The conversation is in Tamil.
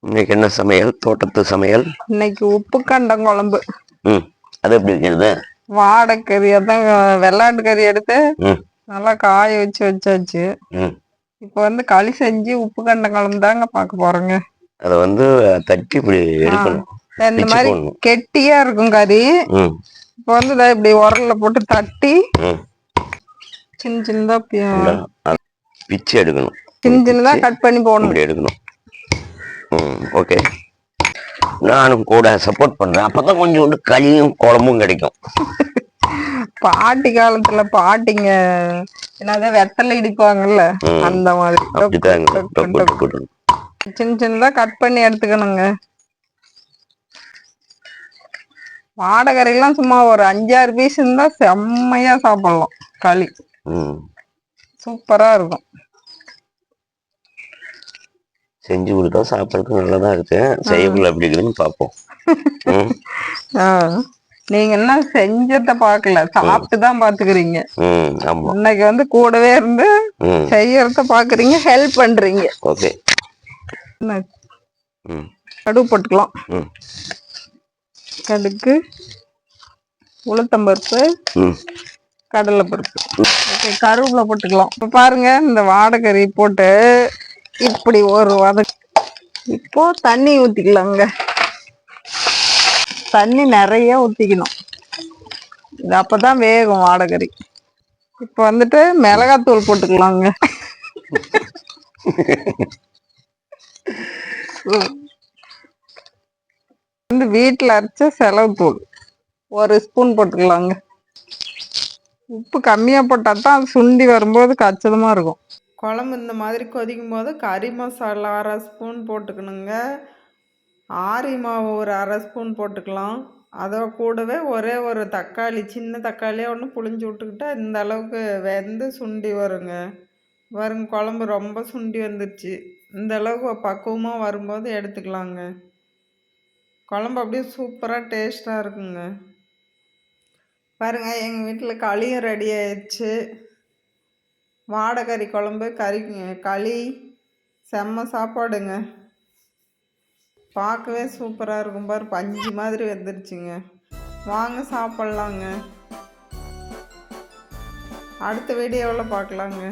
இன்னைக்கு என்ன சமையல்? தோட்டத்து சமையல். இன்னைக்கு உப்பு கண்டம் குழம்பு. அது எப்படி இருக்கிறது? வாடைக்கறி அதான் வெள்ளாட்டு கறி எடுத்து நல்லா காய வச்சாச்சு. இப்போ களி செஞ்சு உப்பு கண்டம் குழம்பு தாங்க பார்க்க போறோங்க. அதை தட்டி இப்படி எடுக்கணும். இந்த மாதிரி கெட்டியா இருக்கும் கறி. இப்போ இப்படி உரல்ல போட்டு தட்டி சின்ன சின்னதா பிச்சு எடுக்கணும். சின்ன சின்னதா கட் பண்ணி போடணும். எடுக்கணும். ஓகே, நானும் கூட சப்போர்ட் பண்றேன். அப்பதான் கொஞ்சம் களியும் குழம்பும் கிடைக்கும். பாட்டி காலத்துல பாட்டிங்க என்னதான் வெத்தலை இடிப்பாங்கல்ல, அந்த மாதிரி சின்ன சின்னதா கட் பண்ணி எடுத்துக்கணுங்க. வாடைக்கறிலாம் சும்மா ஒரு 5-6 பீஸ் இருந்தா செம்மையா சாப்பிடலாம். களி சூப்பரா இருக்கும். செஞ்சு கொடுத்தா சாப்பிடறதுக்கு நல்லதா இருக்கு. செய்யக்குள்ள எப்படி இருக்குதுன்னு பார்ப்போம். நீங்க என்ன செஞ்சத பாக்கல, சாப்பிட்டுதான் பாத்துக்கிறீங்க. இன்னைக்கு கூடவே இருந்து செய்யறத பாக்குறீங்க, ஹெல்ப் பண்றீங்க. ஓகே, கடுகு போட்டுக்கலாம். கடுகு, உளுத்தம்பருப்பு, கடலைப்பருப்பு, கருவேப்பிலை போட்டுக்கலாம். இப்ப பாருங்க, இந்த வாடைக்கறி போட்டு இப்படி ஒரு இப்போ தண்ணி ஊத்திக்கலாங்க. தண்ணி நிறைய ஊத்திக்கணும், இது அப்பதான் வேகும் வாடைக்கறி. இப்ப மிளகாத்தூள் போட்டுக்கலாங்க. வீட்டுல அரைச்ச செலவு தூள் 1 ஸ்பூன் போட்டுக்கலாங்க. உப்பு கம்மியா போட்டா தான் அது சுண்டி வரும்போது கச்சிதமா இருக்கும். குழம்பு இந்த மாதிரி கொதிக்கும் போது கறி மசாலா 1/2 ஸ்பூன் போட்டுக்கணுங்க. ஆரி மாவு ஒரு 1/2 ஸ்பூன் போட்டுக்கலாம். அதை கூடவே ஒரே ஒரு தக்காளி, சின்ன தக்காளியாக ஒன்று புளிஞ்சு விட்டுக்கிட்டா இந்த அளவுக்கு வெந்து சுண்டி வருங்க. குழம்பு ரொம்ப சுண்டி வந்துடுச்சு. இந்த அளவுக்கு பக்குவமாக வரும்போது எடுத்துக்கலாங்க. குழம்பு அப்படியே சூப்பராக டேஸ்ட்டாக இருக்குங்க. பாருங்கள், எங்கள் வீட்டில் களியும் ரெடி ஆயிடுச்சு. வாடைக்கறி குழம்பு, களி செம்ம சாப்பாடுங்க. பார்க்கவே சூப்பராக இருக்கும். பாரு, பஞ்சு மாதிரி வந்துருச்சுங்க. வாங்க சாப்பிட்லாங்க. அடுத்த வீடியோவில் பார்க்கலாங்க.